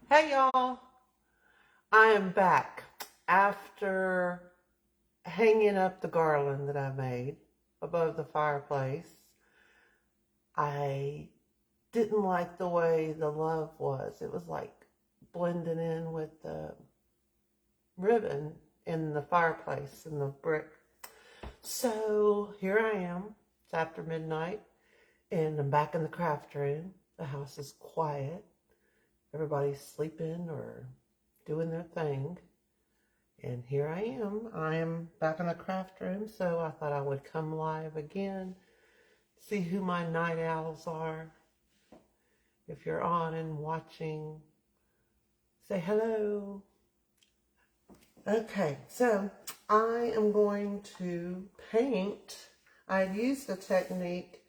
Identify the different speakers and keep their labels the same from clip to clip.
Speaker 1: Hey y'all, I am back after hanging up the garland that I made above the fireplace. I didn't like the way the love was. It was like blending in with the ribbon in the fireplace and the brick. So here I am. It's after midnight and I'm back in the craft room. The house is quiet. Everybody's sleeping or doing their thing. And here I am. I am back in the craft room, so I thought I would come live again, see who my night owls are. If you're on and watching, say hello. Okay, so I am going to paint. I've used a technique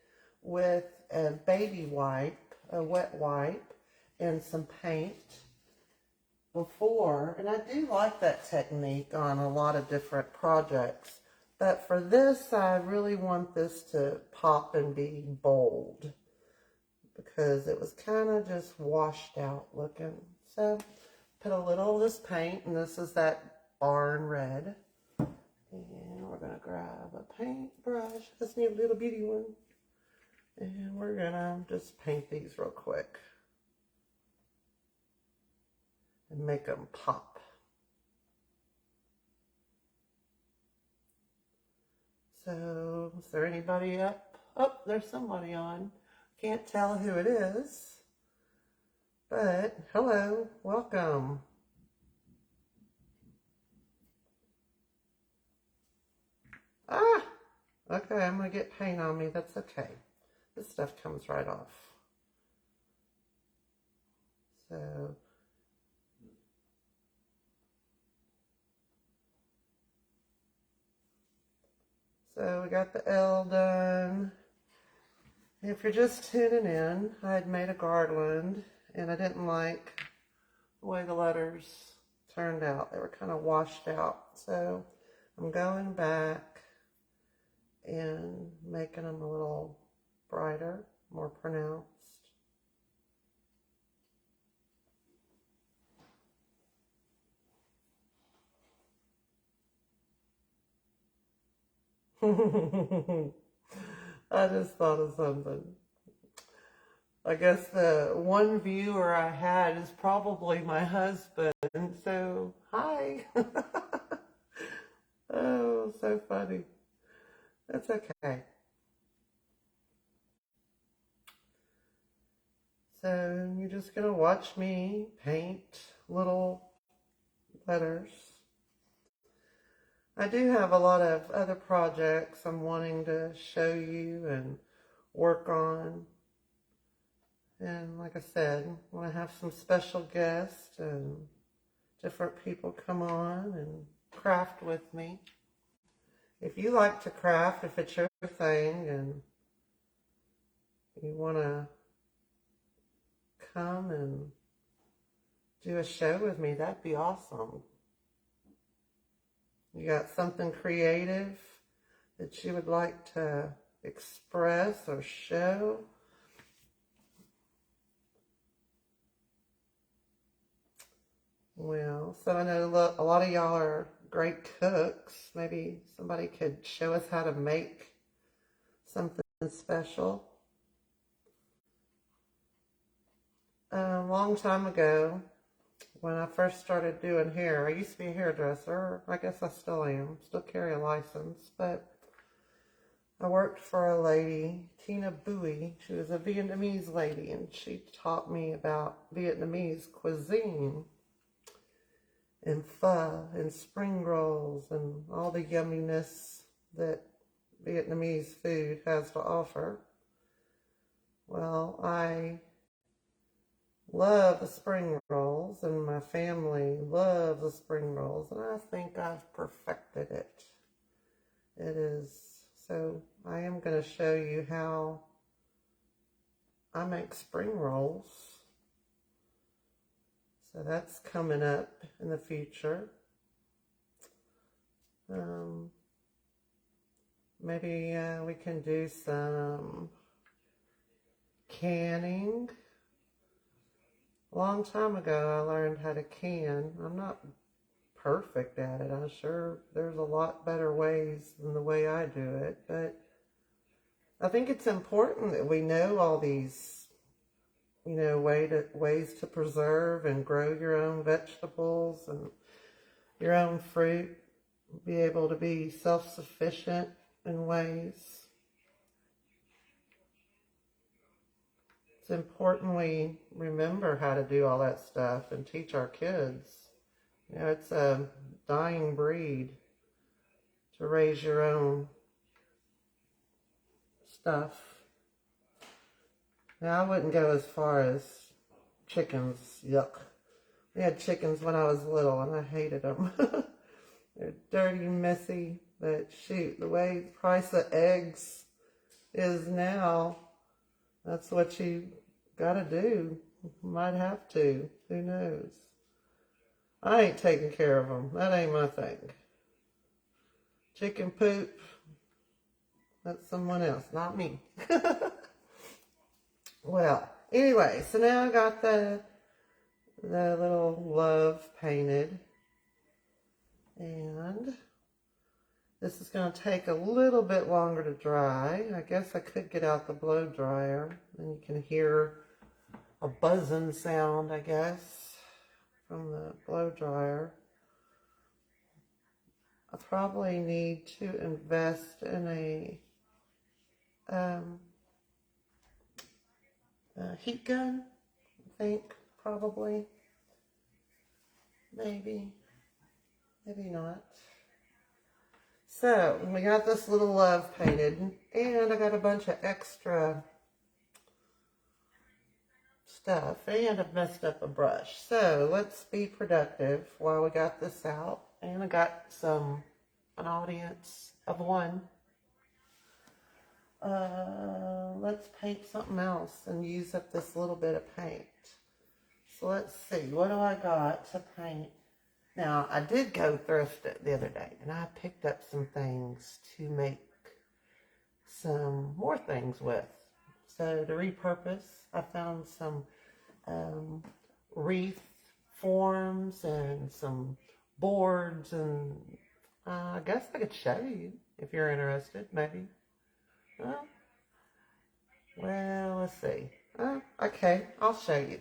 Speaker 1: with a baby wipe, a wet wipe, and some paint before, and I do like that technique on a lot of different projects, but for this I really want this to pop and be bold because it was kind of just washed out looking. So put a little of this paint, and this is that barn red, and we're gonna grab a paintbrush, this new little bitty one, and we're gonna just paint these real quick and make them pop. So, is there anybody up? Oh, there's somebody on. Can't tell who it is, but hello, welcome. Ah, okay, I'm gonna get paint on me. That's okay. This stuff comes right off. So we got the L done. If you're just tuning in, I had made a garland, and I didn't like the way the letters turned out. They were kind of washed out. So I'm going back and making them a little brighter, more pronounced. I just thought of something. I guess the one viewer I had is probably my husband. So, hi. Oh, so funny. That's okay. So, you're just going to watch me paint little letters. I do have a lot of other projects I'm wanting to show you and work on. And like I said, I want to have some special guests and different people come on and craft with me. If you like to craft, if it's your thing and you want to come and do a show with me, that'd be awesome. You got something creative that you would like to express or show? Well, so I know a lot of y'all are great cooks. Maybe somebody could show us how to make something special. A long time ago, when I first started doing hair, I used to be a hairdresser. I guess I still am, still carry a license, but I worked for a lady, Tina Bui. She was a Vietnamese lady, and she taught me about Vietnamese cuisine and pho and spring rolls and all the yumminess that Vietnamese food has to offer. Well, I love the spring rolls, and my family loves the spring rolls, and I think I've perfected it. It is, so I am going to show you how I make spring rolls. So that's coming up in the future. Maybe we can do some canning A long time ago, I learned how to can. I'm not perfect at it. I'm sure there's a lot better ways than the way I do it, but I think it's important that we know all these, ways to preserve and grow your own vegetables and your own fruit, be able to be self-sufficient in ways. It's important we remember how to do all that stuff and teach our kids. It's a dying breed to raise your own stuff. Now, I wouldn't go as far as chickens. Yuck. We had chickens when I was little and I hated them. They're dirty, messy, but shoot, the way the price of eggs is now, that's what you gotta do. Might have to. Who knows? I ain't taking care of them. That ain't my thing. Chicken poop, that's someone else, not me. Well, anyway, so now I got the little love painted. And this is going to take a little bit longer to dry. I guess I could get out the blow dryer, and you can hear a buzzing sound, I guess, from the blow dryer. I probably need to invest in a heat gun, I think, probably. Maybe not. So, we got this little love painted, and I got a bunch of extra stuff, and I've messed up a brush. So, let's be productive while we got this out. And I got an audience of one. Let's paint something else and use up this little bit of paint. So let's see, what do I got to paint? Now, I did go thrift it the other day, and I picked up some things to make some more things with. So to repurpose, I found some wreath forms and some boards, and I guess I could show you if you're interested, maybe. Well, let's see. Okay, I'll show you.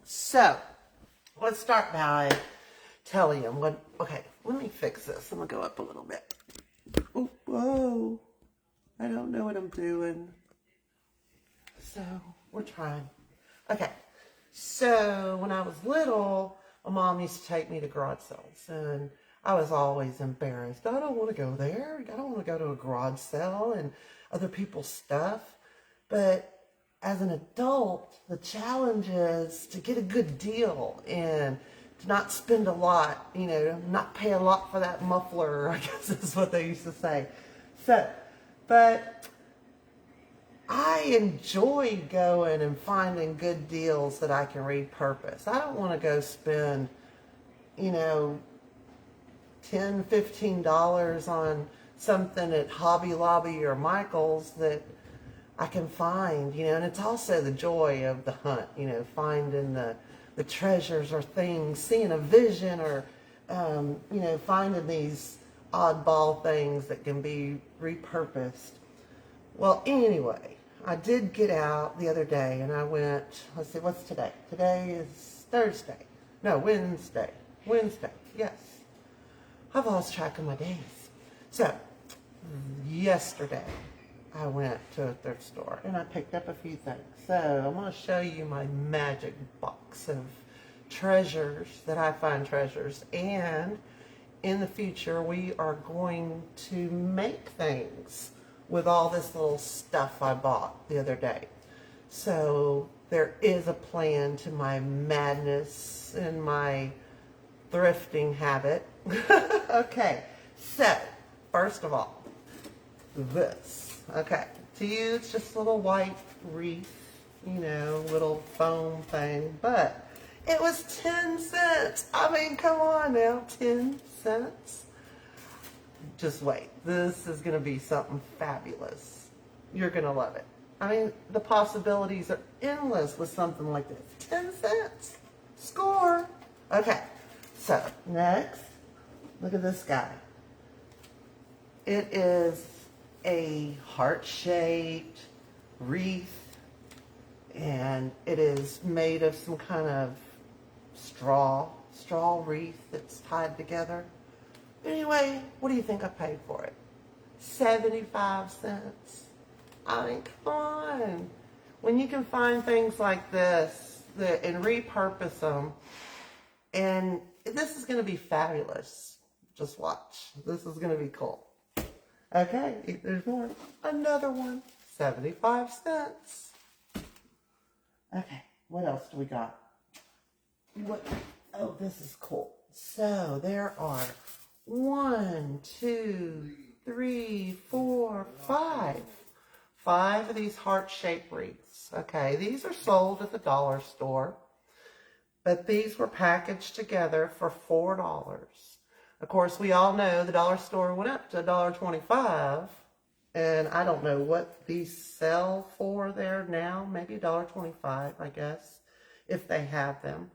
Speaker 1: So, let's start by telling them what. Okay, let me fix this. I'm gonna go up a little bit. Oh, whoa! I don't know what I'm doing. So, we're trying. Okay, so when I was little, my mom used to take me to garage sales, and I was always embarrassed. I don't want to go there. I don't want to go to a garage sale and other people's stuff. But as an adult, the challenge is to get a good deal and to not spend a lot, not pay a lot for that muffler, I guess is what they used to say. So, but I enjoy going and finding good deals that I can repurpose. I don't want to go spend, $10, $15 on something at Hobby Lobby or Michael's that I can find, and it's also the joy of the hunt, finding the treasures or things, seeing a vision or, finding these oddball things that can be repurposed. Well, anyway, I did get out the other day and I went, let's see, what's today? Today is Thursday. No, Wednesday. Wednesday, yes. I've lost track of my days. So, yesterday, I went to a thrift store and I picked up a few things. So I'm going to show you my magic box of treasures that I find treasures. And in the future, we are going to make things with all this little stuff I bought the other day. So there is a plan to my madness and my thrifting habit. Okay, so first of all, this. Okay, to you it's just a little white wreath, little foam thing, but It was 10 cents. I mean, come on now, 10 cents. Just wait. This is going to be something fabulous. You're going to love it. I mean, the possibilities are endless with something like this. 10 cents. Score. Okay. So, next, look at this guy. It is a heart-shaped wreath, and it is made of some kind of straw wreath that's tied together. Anyway, what do you think I paid for it? 75 cents. I mean, come on. When you can find things like this and repurpose them, and this is going to be fabulous. Just watch. This is going to be cool. Okay, there's more. Another one. 75 cents. Okay, what else do we got? What? Oh, this is cool. So there are 1, 2, 3, 4, 5. 5 of these heart-shaped wreaths. Okay, these are sold at the dollar store, but these were packaged together for $4. Of course, we all know the dollar store went up to $1.25, and I don't know what these sell for there now. Maybe $1.25, I guess, if they have them.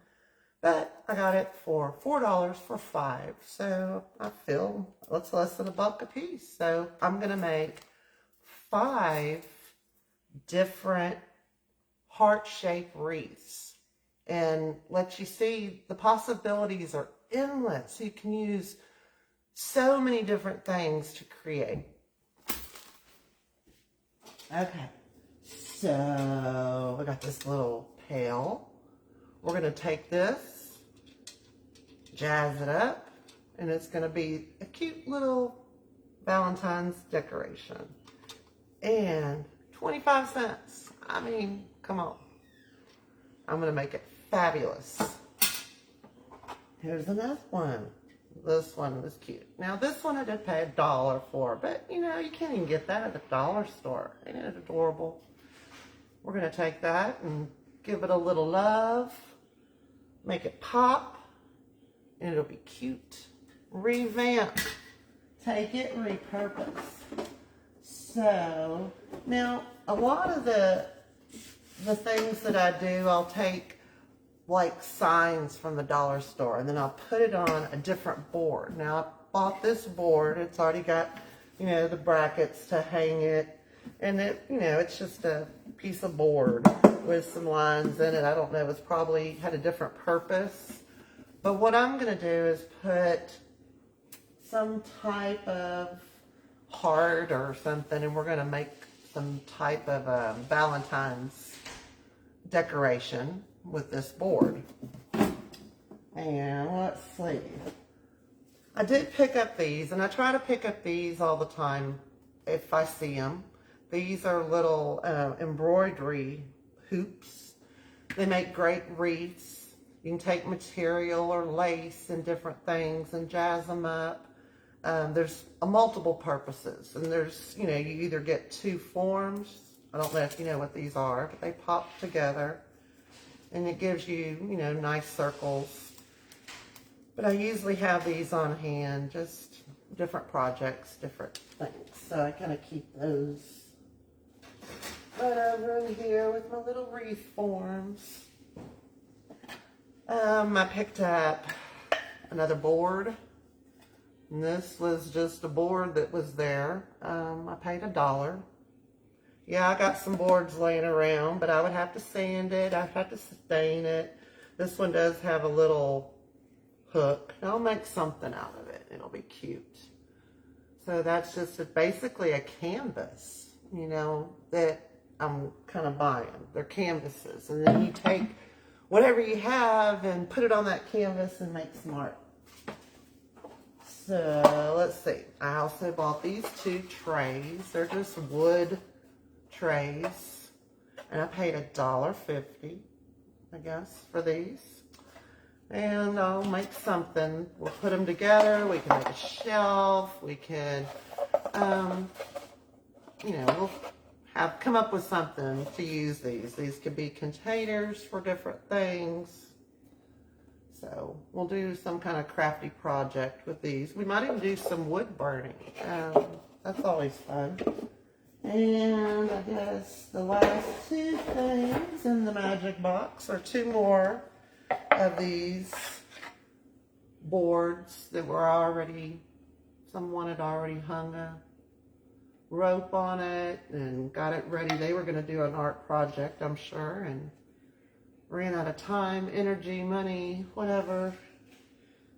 Speaker 1: But I got it for $4 for 5. So I feel it's less than $1 a piece. So I'm going to make 5 different heart-shaped wreaths and let you see the possibilities are endless. You can use so many different things to create. Okay, so I got this little pail. We're going to take this, jazz it up, and it's going to be a cute little Valentine's decoration. And 25 cents. I mean, come on. I'm going to make it fabulous. Here's another one. This one was cute. Now, this one I did pay $1 for, but, you know, you can't even get that at the dollar store. Ain't it adorable? We're going to take that and give it a little love, make it pop, and it'll be cute. Revamp. Take it, repurpose. So, now, a lot of the things that I do, I'll take like signs from the dollar store, and then I'll put it on a different board. Now, I bought this board. It's already got, you know, the brackets to hang it, and it, you know, it's just a piece of board with some lines in it. I don't know, it's probably had a different purpose. But what I'm going to do is put some type of heart or something, and we're going to make some type of Valentine's decoration with this board. And let's see. I did pick up these, and I try to pick up these all the time if I see them. These are little embroidery hoops. They make great wreaths. You can take material or lace and different things and jazz them up. There's multiple purposes, and there's, you know, you either get 2 forms. I don't know if you know what these are, but they pop together, and it gives you, you know, nice circles. But I usually have these on hand, just different projects, different things. So I kind of keep those right over in here with my little wreath forms. I picked up another board. And this was just a board that was there. I paid $1. Yeah, I got some boards laying around, but I would have to sand it. I'd have to stain it. This one does have a little hook. I'll make something out of it. It'll be cute. So that's just basically a canvas, you know, that I'm kind of buying. They're canvases. And then you take whatever you have and put it on that canvas and make some art. So let's see. I also bought these 2 trays. They're just wood trays, and I paid $1.50, I guess, for these. And I'll make something. We'll put them together. We can make a shelf. We can, you know, we'll come up with something to use these. These could be containers for different things. So we'll do some kind of crafty project with these. We might even do some wood burning. That's always fun. And I guess the last two things in the magic box are two more of these boards that were already, someone had already hung a rope on it and got it ready. They were going to do an art project, I'm sure, and ran out of time, energy, money, whatever.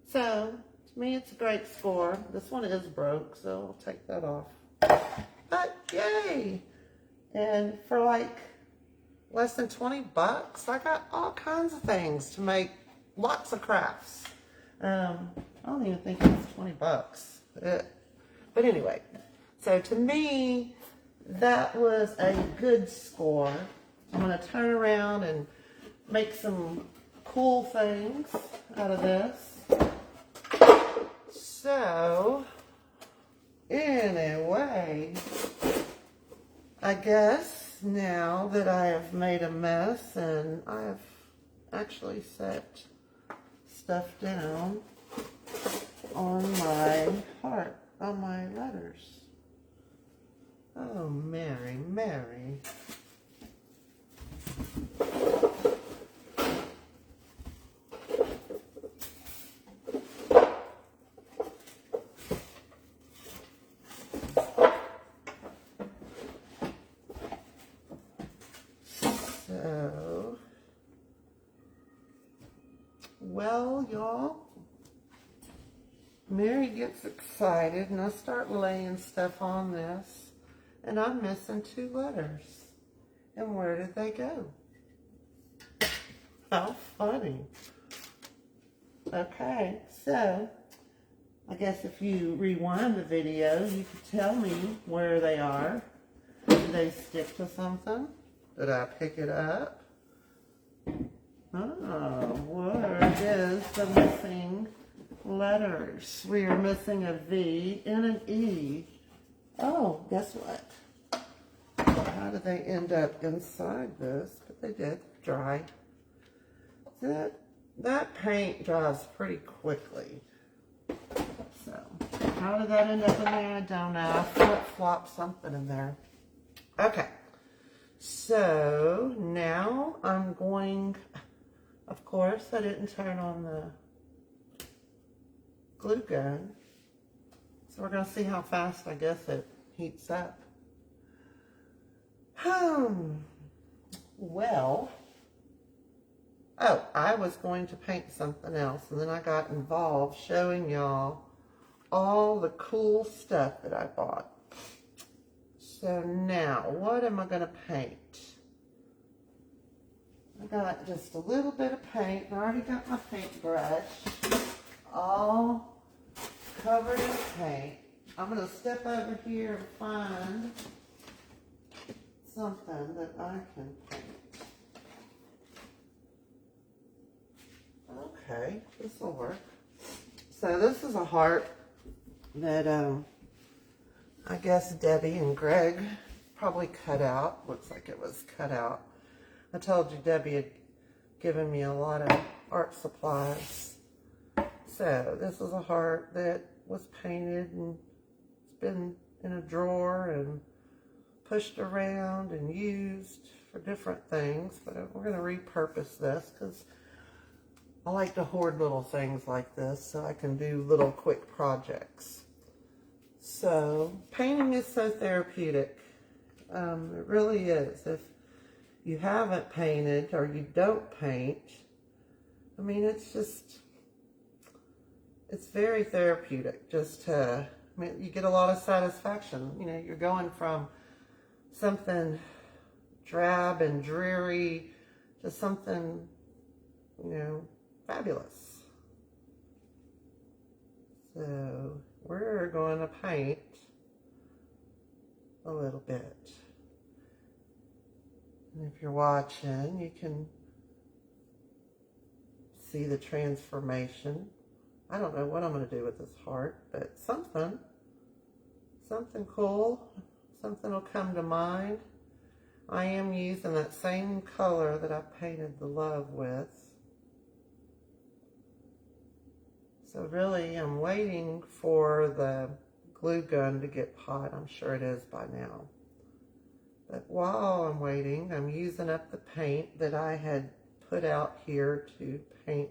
Speaker 1: So, to me, it's a great score. This one is broke, so I'll take that off. But, yay! And for like less than 20 bucks, I got all kinds of things to make lots of crafts. I don't even think it was 20 bucks. But anyway, so to me, that was a good score. I'm going to turn around and make some cool things out of this. So, anyway, I guess now that I have made a mess and I have actually set stuff down on my heart, on my letters. Oh, Mary, Mary. So, well, y'all, Mary gets excited and I start laying stuff on this and I'm missing two letters. And where did they go? How funny. Okay, so I guess if you rewind the video, you could tell me where they are. Did they stick to something? Did I pick it up? Oh, where is the missing letters? We are missing a V and an E. Oh, guess what? How did they end up inside this? But they did dry. That paint dries pretty quickly. So, how did that end up in there? I don't know. I flip-flopped something in there. Okay. So, now I'm going, of course, I didn't turn on the glue gun. So we're going to see how fast, I guess, it heats up. Well, oh, I was going to paint something else, and then I got involved showing y'all all the cool stuff that I bought. So now, what am I going to paint? I got just a little bit of paint. I already got my paintbrush all covered in paint. I'm going to step over here and find something that I can paint. Okay, this will work. So this is a heart that I guess Debbie and Greg probably cut out. Looks like it was cut out. I told you Debbie had given me a lot of art supplies. So this is a heart that was painted and it's been in a drawer and pushed around and used for different things. But we're going to repurpose this because I like to hoard little things like this so I can do little quick projects. So painting is so therapeutic. It really is. If you haven't painted or you don't paint, I mean, it's very therapeutic just to, I mean, you get a lot of satisfaction. You know, you're going from something drab and dreary to something, you know, fabulous. So we're going to paint a little bit. And if you're watching, you can see the transformation. I don't know what I'm going to do with this heart, but something cool, something will come to mind. I am using that same color that I painted the love with. So really, I'm waiting for the glue gun to get hot. I'm sure it is by now. But while I'm waiting, I'm using up the paint that I had put out here to paint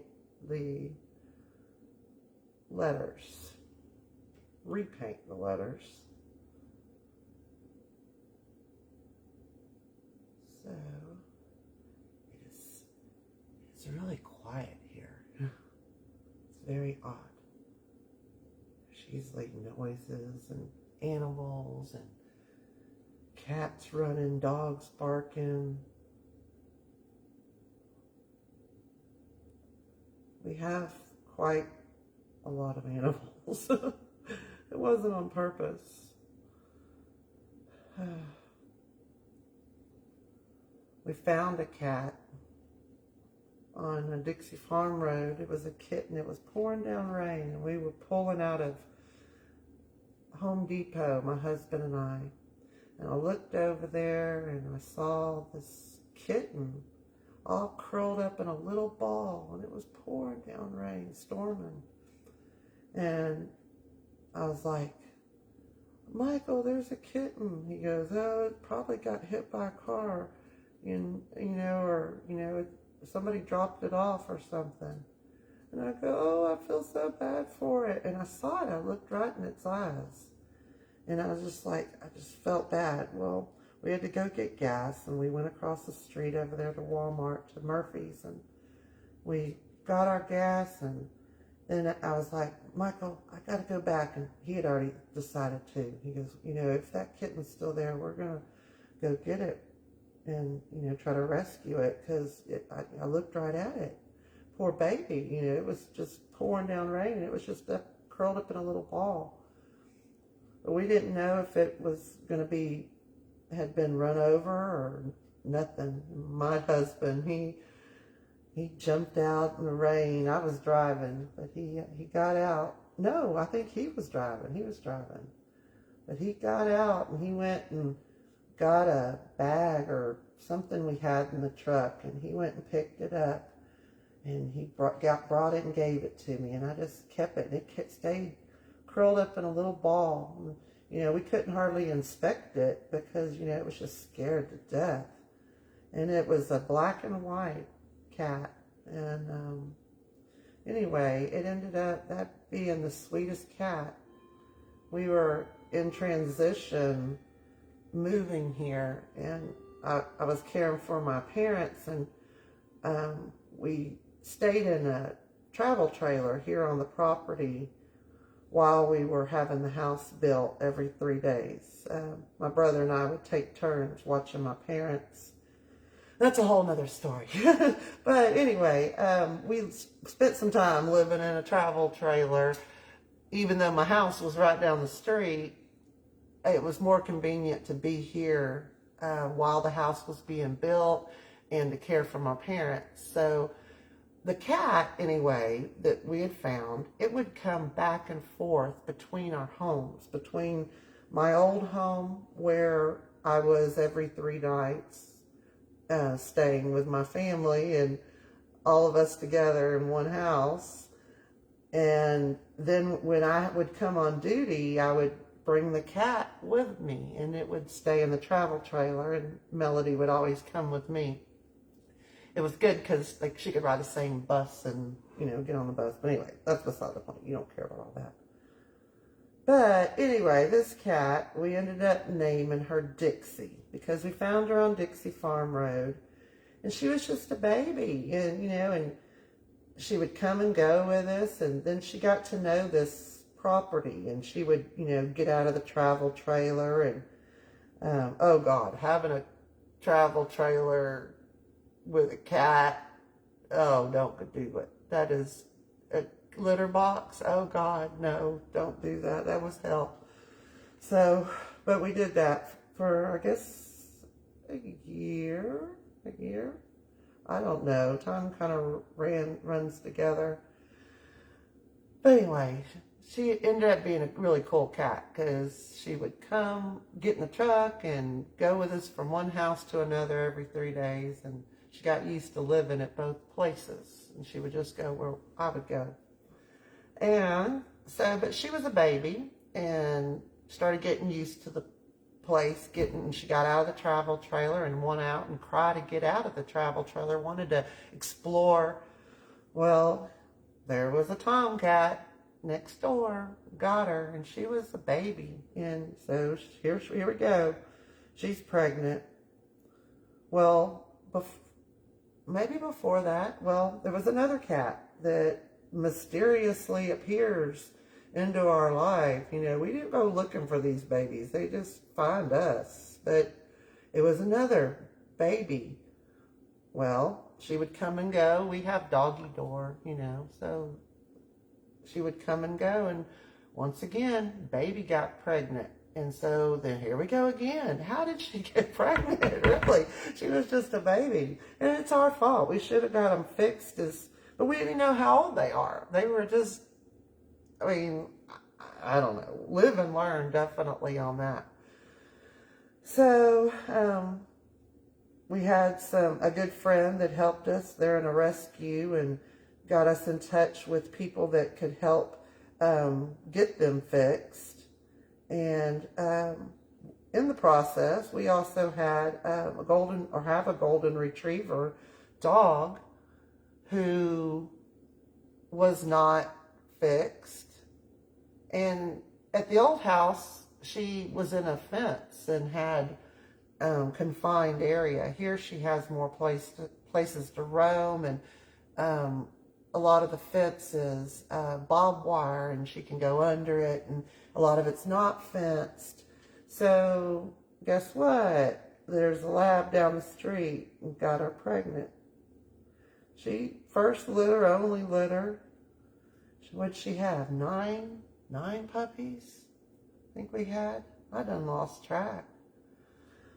Speaker 1: the letters, repaint the letters. So it's really quiet here. It's very odd. There's usually noises and animals and cats running, dogs barking. We have quite a lot of animals. It wasn't on purpose. We found a cat on a Dixie Farm Road. It was a kitten. It was pouring down rain, and we were pulling out of Home Depot, my husband and I. And I looked over there, and I saw this kitten all curled up in a little ball, and it was pouring down rain, storming. And I was like, Michael, there's a kitten. He goes, oh, it probably got hit by a car, or somebody dropped it off or something. And I go, oh, I feel so bad for it. And I saw it. I looked right in its eyes. And I was just like, I just felt bad. Well, we had to go get gas, and we went across the street over there to Walmart, to Murphy's, and we got our gas, and then I was like, Michael, I got to go back. And he had already decided to. He goes, if that kitten's still there, we're going to go get it and, try to rescue it, because I looked right at it. Poor baby, it was just pouring down rain, and it was just curled up in a little ball. But we didn't know if it was going to had been run over or nothing. My husband, he jumped out in the rain. I was driving, but he got out. No, I think he was driving. But he got out, and he went and got a bag or something we had in the truck, and he went and picked it up, and he brought it and gave it to me, and I just kept it, and it stayed curled up in a little ball. And, we couldn't hardly inspect it because, it was just scared to death. And it was a black and white cat. And anyway, it ended up that being the sweetest cat. We were in transition moving here, and I was caring for my parents, and we stayed in a travel trailer here on the property while we were having the house built every 3 days. My brother and I would take turns watching my parents. That's a whole nother story. But anyway, we spent some time living in a travel trailer. Even though my house was right down the street, it was more convenient to be here while the house was being built and to care for my parents. So the cat, anyway, that we had found, it would come back and forth between our homes, between my old home where I was every 3 nights staying with my family and all of us together in one house. And then when I would come on duty, I would bring the cat with me, and it would stay in the travel trailer, and Melody would always come with me. It was good because she could ride the same bus and, get on the bus. But anyway, that's beside the point. You don't care about all that. But anyway, this cat, we ended up naming her Dixie because we found her on Dixie Farm Road. And she was just a baby. And, and she would come and go with us. And then she got to know this property. And she would, get out of the travel trailer. And, oh, God, having a travel trailer with a cat, oh, don't do it. That is a litter box. Oh God, no, don't do that. That was hell. So, but we did that for, I guess, a year. I don't know. Time kind of runs together. But anyway, she ended up being a really cool cat because she would come, get in the truck, and go with us from one house to another every 3 days. And she got used to living at both places, and she would just go where I would go. And so, but she was a baby and started getting used to the place, she got out of the travel trailer and went out and cried to get out of the travel trailer, wanted to explore. Well, there was a tomcat next door, got her, and she was a baby. And so here we go. She's pregnant. Well, maybe before that, well, there was another cat that mysteriously appears into our life. You know, we didn't go looking for these babies. They just find us. But it was another baby. Well, she would come and go. We have doggy door, you know, so she would come and go. And once again, baby got pregnant. And so then here we go again. How did she get pregnant? Really? She was just a baby. And it's our fault. We should have got them fixed. But we didn't know how old they are. They were just, I mean, I don't know. Live and learn definitely on that. So we had a good friend that helped us. They're in a rescue and got us in touch with people that could help get them fixed. And in the process, we also had have a golden retriever dog who was not fixed. And at the old house, she was in a fence and had confined area. Here she has more places to roam, and a lot of the fence is barbed wire, and she can go under it, and a lot of it's not fenced. So guess what? There's a lab down the street and got her pregnant. She first litter, only litter. What'd she have? Nine puppies? I think we had. I done lost track.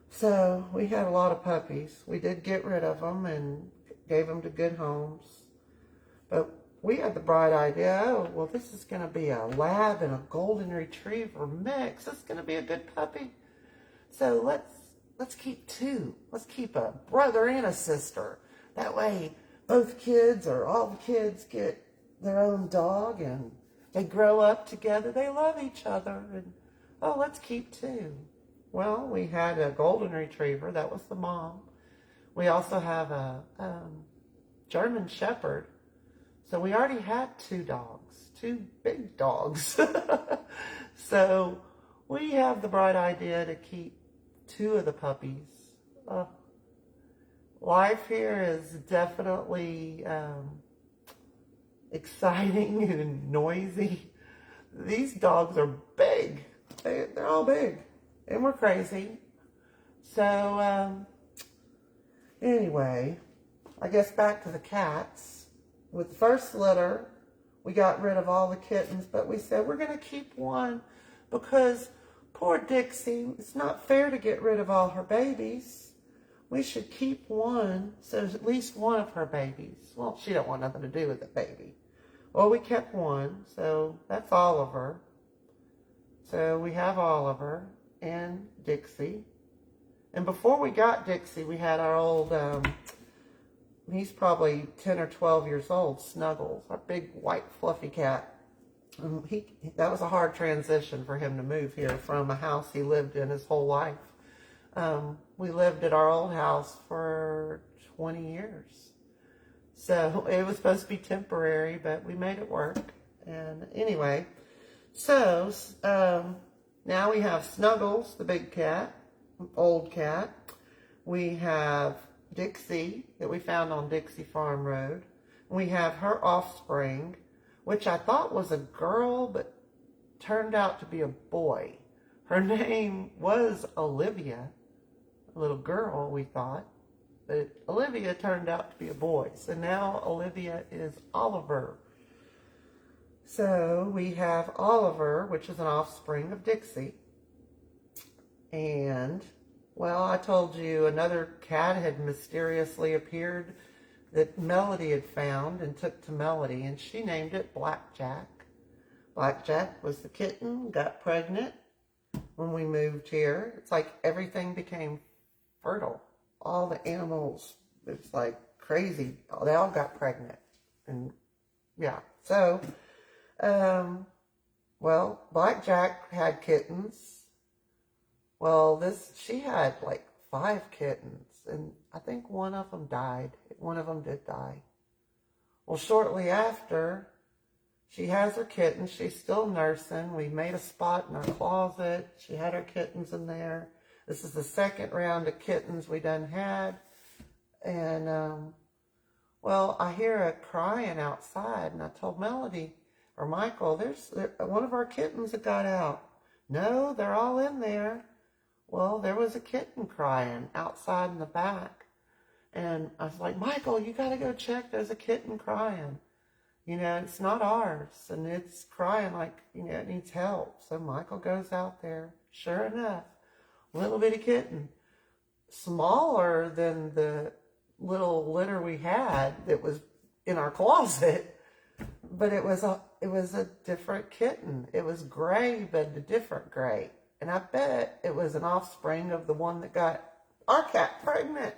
Speaker 1: So we had a lot of puppies. We did get rid of them and gave them to good homes. But we had the bright idea, oh, well, this is going to be a lab and a golden retriever mix. It's going to be a good puppy. So let's keep two. Let's keep a brother and a sister. That way, both kids or all the kids get their own dog and they grow up together. They love each other. And, oh, let's keep two. Well, we had a golden retriever. That was the mom. We also have a German Shepherd. So we already had two big dogs. So we have the bright idea to keep two of the puppies. Life here is definitely exciting and noisy. These dogs are big. They're all big. And we're crazy. So anyway, I guess back to the cats. With the first litter, we got rid of all the kittens, but we said we're going to keep one because poor Dixie, it's not fair to get rid of all her babies. We should keep one, so at least one of her babies. Well, she don't want nothing to do with the baby. Well, we kept one, so that's Oliver. So we have Oliver and Dixie. And before we got Dixie, we had our old... he's probably 10 or 12 years old, Snuggles, our big white fluffy cat. That was a hard transition for him to move here from a house he lived in his whole life. We lived at our old house for 20 years. So it was supposed to be temporary, but we made it work. And anyway, so now we have Snuggles, the big cat, old cat. We have Dixie that we found on Dixie Farm Road. We have her offspring, which I thought was a girl, but turned out to be a boy. Her name was Olivia, a little girl, we thought, but Olivia turned out to be a boy. So now Olivia is Oliver. So we have Oliver, which is an offspring of Dixie. And well, I told you another cat had mysteriously appeared that Melody had found and took to Melody, and she named it Blackjack. Blackjack was the kitten, got pregnant when we moved here. It's like everything became fertile. All the animals, it's like crazy. They all got pregnant. And yeah, so Well, Blackjack had kittens. Well, she had like 5 kittens, and I think one of them died. One of them did die. Well, shortly after, she has her kittens. She's still nursing. We made a spot in our closet. She had her kittens in there. This is the second round of kittens we done had. And, well, I hear her crying outside, and I told Melody, or Michael, there's one of our kittens that got out. No, they're all in there. Well, there was a kitten crying outside in the back. And I was like, Michael, you got to go check. There's a kitten crying. You know, it's not ours. And it's crying like, you know, it needs help. So Michael goes out there. Sure enough, little bitty kitten. Smaller than the little litter we had that was in our closet. But it was a different kitten. It was gray, but a different gray. And I bet it was an offspring of the one that got our cat pregnant.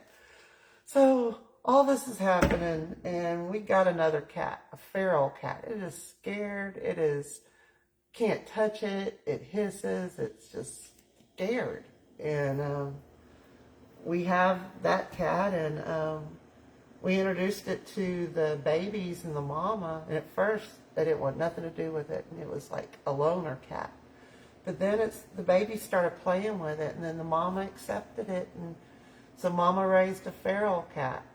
Speaker 1: So all this is happening, and we got another cat, a feral cat. It is scared. Can't touch it. It hisses. It's just scared. And we have that cat, and we introduced it to the babies and the mama. And at first, they didn't want nothing to do with it, and it was like a loner cat. But then the babies started playing with it, and then the mama accepted it, and so mama raised a feral cat.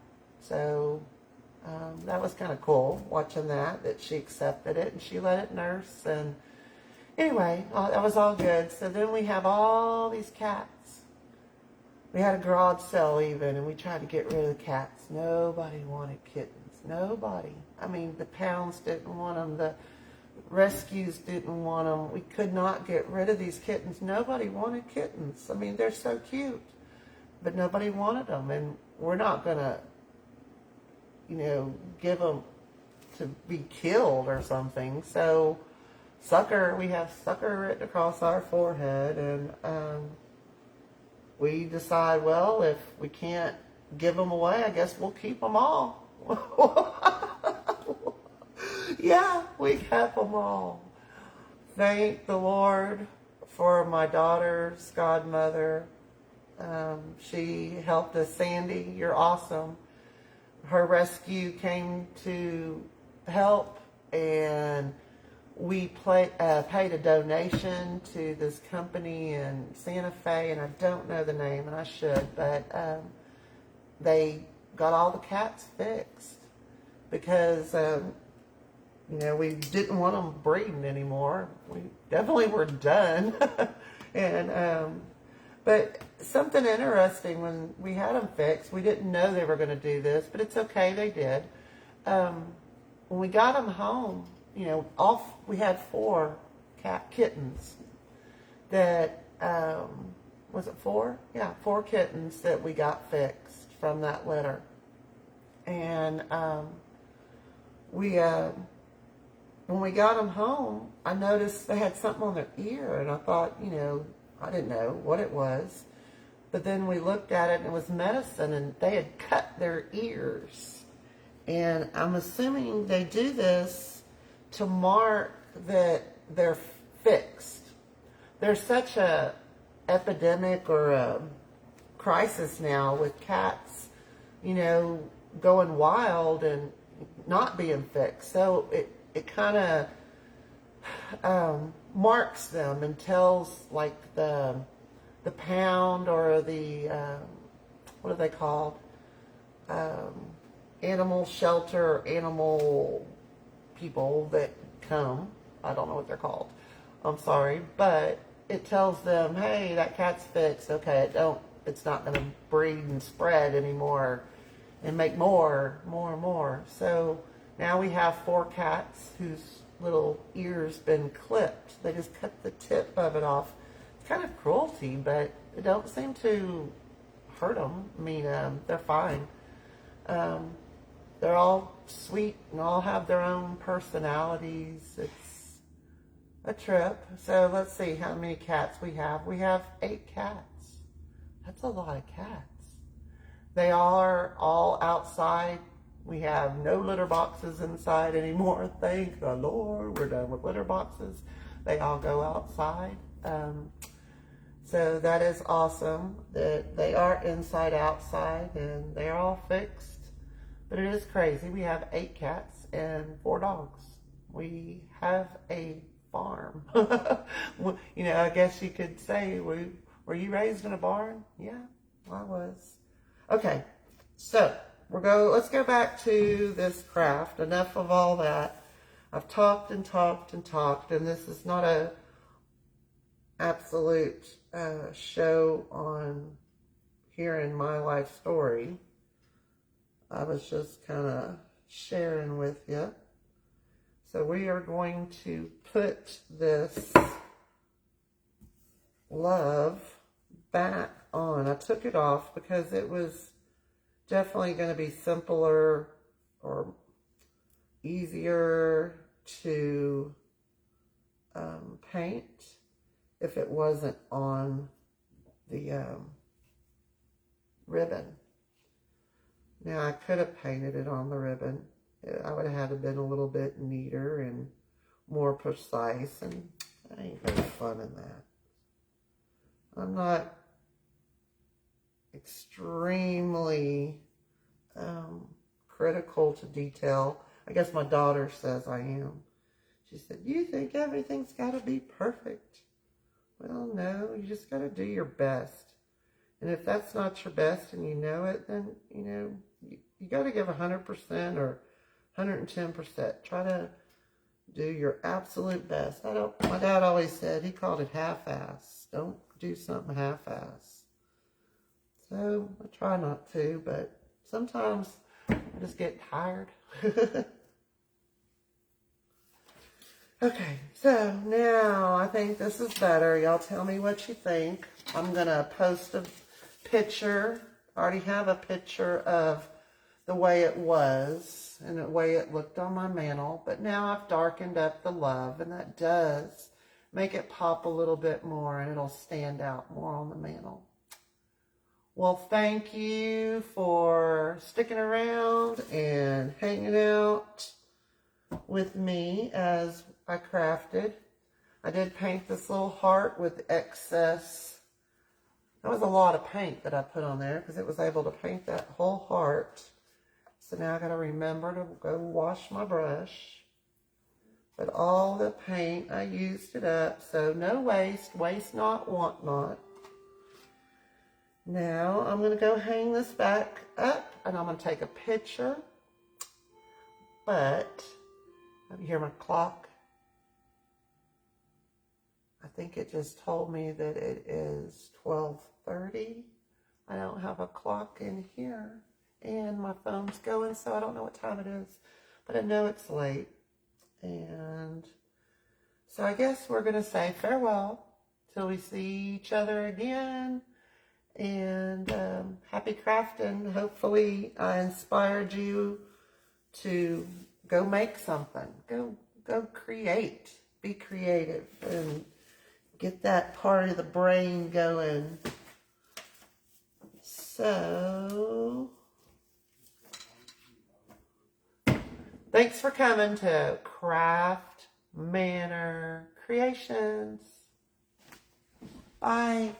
Speaker 1: So that was kind of cool, watching that she accepted it, and she let it nurse. And anyway, that was all good. So then we have all these cats. We had a garage sale even, and we tried to get rid of the cats. Nobody wanted kittens. Nobody. I mean, the Pounds didn't want them. The rescues didn't want them. We could not get rid of these kittens. Nobody wanted kittens. I mean, they're so cute, but nobody wanted them, and we're not gonna, you know, give them to be killed or something. So we have sucker written across our forehead, and we decide, well, if we can't give them away, I guess we'll keep them all. Yeah, we kept them all. Thank the Lord for my daughter's godmother. She helped us. Sandy, you're awesome. Her rescue came to help, and we paid a donation to this company in Santa Fe, and I don't know the name, and I should, but they got all the cats fixed because you know, we didn't want them breeding anymore. We definitely were done. And but something interesting, when we had them fixed, we didn't know they were going to do this, but it's okay, they did. When we got them home, you know, we had 4 kittens that, was it 4? Yeah, 4 kittens that we got fixed from that litter. And when we got them home, I noticed they had something on their ear, and I thought, you know, I didn't know what it was. But then we looked at it, and it was medicine, and they had cut their ears. And I'm assuming they do this to mark that they're fixed. There's such a epidemic or a crisis now with cats, you know, going wild and not being fixed. So it kind of marks them and tells, like, the pound or the what are they called, animal shelter, animal people that come, I don't know what they're called, I'm sorry, but it tells them, hey, that cat's fixed. Okay, it's not going to breed and spread anymore and make more. So now we have 4 cats whose little ears been clipped. They just cut the tip of it off. It's kind of cruelty, but it don't seem to hurt them. I mean, they're fine. They're all sweet and all have their own personalities. It's a trip. So let's see how many cats we have. We have 8 cats. That's a lot of cats. They are all outside We have no litter boxes inside anymore. Thank the Lord. We're done with litter boxes. They all go outside. So that is awesome that they are inside, outside, and they're all fixed. But it is crazy. We have 8 cats and 4 dogs. We have a farm. You know, I guess you could say, were you raised in a barn? Yeah, I was. Okay, so let's go back to this craft. Enough of all that. I've talked and talked and talked, and this is not a absolute show on hearing my life story. I was just kind of sharing with you. So we are going to put this love back on. I took it off because it was definitely going to be simpler or easier to paint if it wasn't on the ribbon. Now I could have painted it on the ribbon. I would have had to been a little bit neater and more precise, and I ain't no fun in that. I'm not extremely critical to detail. I guess my daughter says I am. She said, "You think everything's got to be perfect?" Well, no, you just got to do your best. And if that's not your best and you know it, then, you know, you got to give 100% or 110%. Try to do your absolute best. My dad always said, he called it half-ass. Don't do something half-ass. So I try not to, but sometimes I just get tired. Okay, so now I think this is better. Y'all tell me what you think. I'm going to post a picture. I already have a picture of the way it was and the way it looked on my mantle. But now I've darkened up the love, and that does make it pop a little bit more, and it'll stand out more on the mantle. Well, thank you for sticking around and hanging out with me as I crafted. I did paint this little heart with excess. That was a lot of paint that I put on there because it was able to paint that whole heart. So now I got to remember to go wash my brush. But all the paint, I used it up. So no waste. Waste not, want not. Now I'm going to go hang this back up, and I'm going to take a picture. But you hear my clock? I think it just told me that it is 12:30. I don't have a clock in here, and my phone's going, so I don't know what time it is, but I know it's late. And so I guess we're going to say farewell till we see each other again. And happy crafting. Hopefully I inspired you to go make something. Go create. Be creative and get that part of the brain going. So, thanks for coming to Craft Manor Creations. Bye.